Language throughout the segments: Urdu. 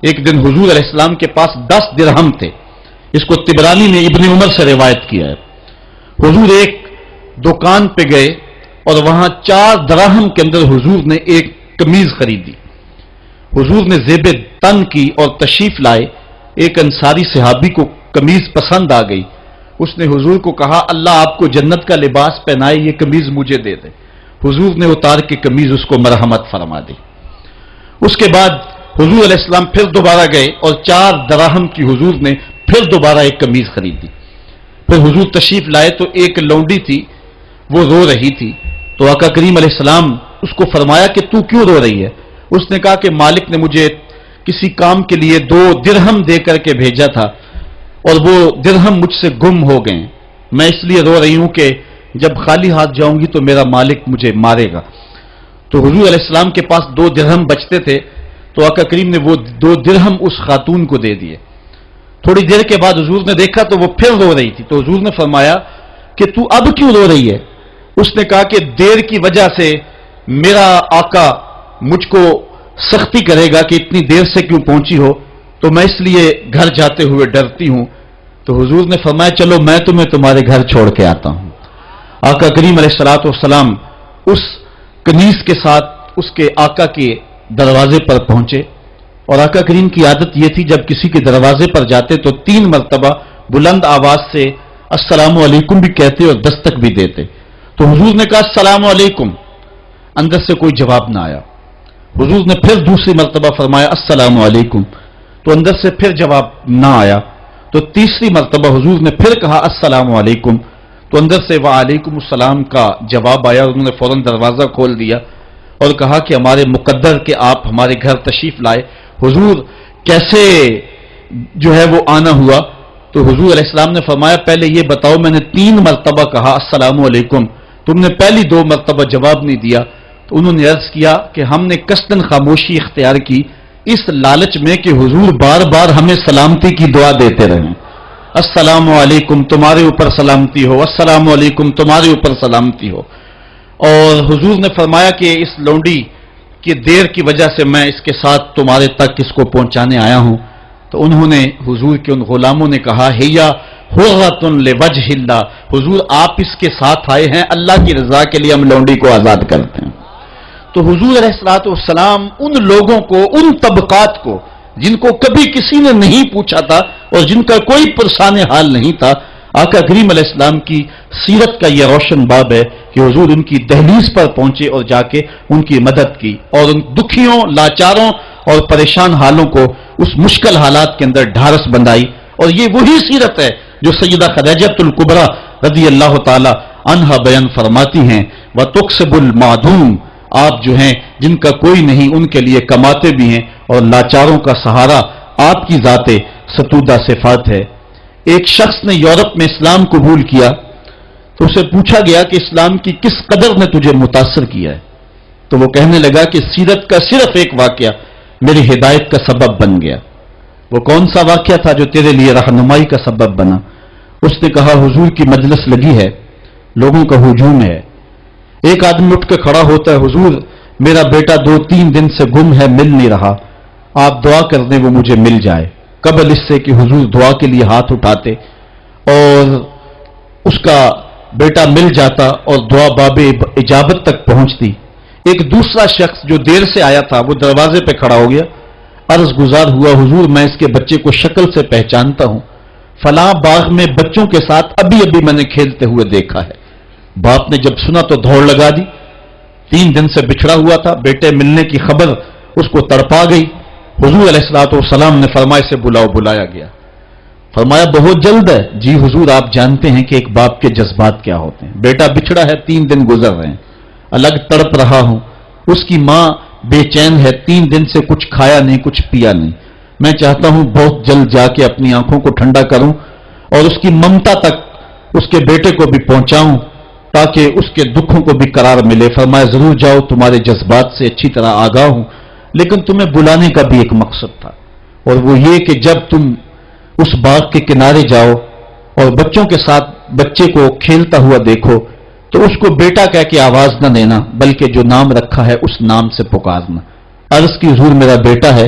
ایک دن حضور علیہ السلام کے پاس 10 درہم تھے. اس کو طبرانی نے ابن عمر سے روایت کیا ہے. حضور ایک دکان پہ گئے اور وہاں 4 دراہم کے اندر حضور نے ایک قمیض خریدی. حضور نے زیب تن کی اور تشریف لائے. ایک انصاری صحابی کو قمیض پسند آ گئی. اس نے حضور کو کہا اللہ آپ کو جنت کا لباس پہنائے, یہ قمیض مجھے دے دے. حضور نے اتار کے قمیض اس کو مرحمت فرما دی. اس کے بعد حضور علیہ السلام پھر دوبارہ گئے اور 4 دراہم کی حضور نے پھر دوبارہ ایک قمیض خریدی. پھر حضور تشریف لائے تو ایک لونڈی تھی, وہ رو رہی تھی. تو آقا کریم علیہ السلام اس کو فرمایا کہ تو کیوں رو رہی ہے؟ اس نے کہا کہ مالک نے مجھے کسی کام کے لیے 2 درہم دے کر کے بھیجا تھا اور وہ درہم مجھ سے گم ہو گئے. میں اس لیے رو رہی ہوں کہ جب خالی ہاتھ جاؤں گی تو میرا مالک مجھے مارے گا. تو حضور علیہ السلام کے پاس 2 درہم بچتے تھے تو آقا کریم نے وہ 2 درہم اس خاتون کو دے دیے. تھوڑی دیر کے بعد حضور نے دیکھا تو وہ پھر رو رہی تھی. تو حضور نے فرمایا کہ تو اب کیوں رو رہی ہے؟ اس نے کہا کہ دیر کی وجہ سے میرا آقا مجھ کو سختی کرے گا کہ اتنی دیر سے کیوں پہنچی ہو, تو میں اس لیے گھر جاتے ہوئے ڈرتی ہوں. تو حضور نے فرمایا چلو میں تمہیں تمہارے گھر چھوڑ کے آتا ہوں. آقا کریم علیہ الصلوۃ والسلام اس کنیز کے ساتھ اس کے آقا کے دروازے پر پہنچے. اور آقا کریم کی عادت یہ تھی جب کسی کے دروازے پر جاتے تو 3 مرتبہ بلند آواز سے السلام علیکم بھی کہتے اور دستک بھی دیتے. تو حضور نے کہا السلام علیکم, اندر سے کوئی جواب نہ آیا. حضور نے پھر دوسری مرتبہ فرمایا السلام علیکم, تو اندر سے پھر جواب نہ آیا. تو تیسری مرتبہ حضور نے پھر کہا السلام علیکم, تو اندر سے وعلیکم السلام کا جواب آیا. انہوں نے فوراً دروازہ کھول دیا اور کہا کہ ہمارے مقدر کہ آپ ہمارے گھر تشریف لائے. حضور کیسے جو ہے وہ آنا ہوا؟ تو حضور علیہ السلام نے فرمایا پہلے یہ بتاؤ, میں نے 3 مرتبہ کہا السلام علیکم, تم نے پہلی 2 مرتبہ جواب نہیں دیا. تو انہوں نے عرض کیا کہ ہم نے قصداً خاموشی اختیار کی اس لالچ میں کہ حضور بار بار ہمیں سلامتی کی دعا دیتے رہیں. السلام علیکم تمہارے اوپر سلامتی ہو, السلام علیکم تمہارے اوپر سلامتی ہو. اور حضور نے فرمایا کہ اس لونڈی کی دیر کی وجہ سے میں اس کے ساتھ تمہارے تک اس کو پہنچانے آیا ہوں. تو انہوں نے حضور کے ان غلاموں نے کہا ہیا حرۃ لوجہ اللہ, حضور آپ اس کے ساتھ آئے ہیں, اللہ کی رضا کے لیے ہم لونڈی کو آزاد کرتے ہیں. تو حضور علیہ الصلوۃ والسلام ان لوگوں کو, ان طبقات کو جن کو کبھی کسی نے نہیں پوچھا تھا اور جن کا کوئی پرسان حال نہیں تھا, آقا کریم علیہ السلام کی سیرت کا یہ روشن باب ہے کہ حضور ان کی دہلیز پر پہنچے اور جا کے ان کی مدد کی اور ان دکھیوں, لاچاروں اور پریشان حالوں کو اس مشکل حالات کے اندر ڈھارس بندائی. اور یہ وہی سیرت ہے جو سیدہ خدیجہ الکبریٰ رضی اللہ تعالی عنہا بیان فرماتی ہیں وَتُقْسِبُ الْمَعْدُومَ, آپ جو ہیں جن کا کوئی نہیں ان کے لیے کماتے بھی ہیں اور لاچاروں کا سہارا آپ کی ذات ستودہ صفات ہے. ایک شخص نے یورپ میں اسلام قبول کیا تو اسے پوچھا گیا کہ اسلام کی کس قدر نے تجھے متاثر کیا ہے؟ تو وہ کہنے لگا کہ سیرت کا صرف ایک واقعہ میری ہدایت کا سبب بن گیا. وہ کون سا واقعہ تھا جو تیرے لیے رہنمائی کا سبب بنا؟ اس نے کہا حضور کی مجلس لگی ہے, لوگوں کا ہجوم ہے, ایک آدمی اٹھ کے کھڑا ہوتا ہے حضور میرا بیٹا 2-3 دن سے گم ہے, مل نہیں رہا, آپ دعا کر دیں وہ مجھے مل جائے. قبل اس سے کہ حضور دعا کے لیے ہاتھ اٹھاتے اور اس کا بیٹا مل جاتا اور دعا باب اجابت تک پہنچتی. ایک دوسرا شخص جو دیر سے آیا تھا وہ دروازے پہ کھڑا ہو گیا, عرض گزار ہوا حضور میں اس کے بچے کو شکل سے پہچانتا ہوں, فلاں باغ میں بچوں کے ساتھ ابھی ابھی میں نے کھیلتے ہوئے دیکھا ہے. باپ نے جب سنا تو دوڑ لگا دی, 3 دن سے بچھڑا ہوا تھا, بیٹے ملنے کی خبر اس کو تڑپا گئی. حضور علیہ الصلوۃ والسلام نے فرمایا سے بلاؤ. بلایا گیا, فرمایا بہت جلد ہے. جی حضور آپ جانتے ہیں کہ ایک باپ کے جذبات کیا ہوتے ہیں, بیٹا بچھڑا ہے, 3 دن گزر رہے ہیں, الگ تڑپ رہا ہوں, اس کی ماں بے چین ہے, 3 دن سے کچھ کھایا نہیں کچھ پیا نہیں, میں چاہتا ہوں بہت جلد جا کے اپنی آنکھوں کو ٹھنڈا کروں اور اس کی ممتا تک اس کے بیٹے کو بھی پہنچاؤں تاکہ اس کے دکھوں کو بھی قرار ملے. فرمایا ضرور جاؤ, تمہارے جذبات سے اچھی طرح آگاہ ہوں, لیکن تمہیں بلانے کا بھی ایک مقصد تھا اور وہ یہ کہ جب تم اس باغ کے کنارے جاؤ اور بچوں کے ساتھ بچے کو کھیلتا ہوا دیکھو تو اس کو بیٹا کہہ کے آواز نہ دینا بلکہ جو نام رکھا ہے اس نام سے پکارنا. عرض کی حضور میرا بیٹا ہے,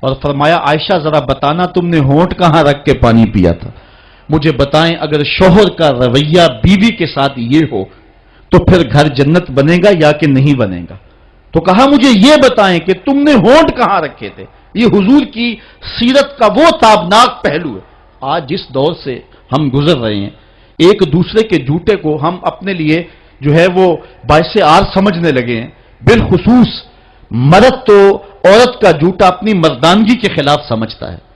اور فرمایا عائشہ ذرا بتانا تم نے ہونٹ کہاں رکھ کے پانی پیا تھا؟ مجھے بتائیں اگر شوہر کا رویہ بیوی کے ساتھ یہ ہو تو پھر گھر جنت بنے گا یا کہ نہیں بنے گا؟ تو کہا مجھے یہ بتائیں کہ تم نے ہونٹ کہاں رکھے تھے۔ یہ حضور کی سیرت کا وہ تابناک پہلو ہے۔ آج جس دور سے ہم گزر رہے ہیں، ایک دوسرے کے جوتے کو ہم اپنے لیے جو ہے وہ باعث آر سمجھنے لگے ہیں۔ بالخصوص مرد تو عورت کا جوتا اپنی مردانگی کے خلاف سمجھتا ہے۔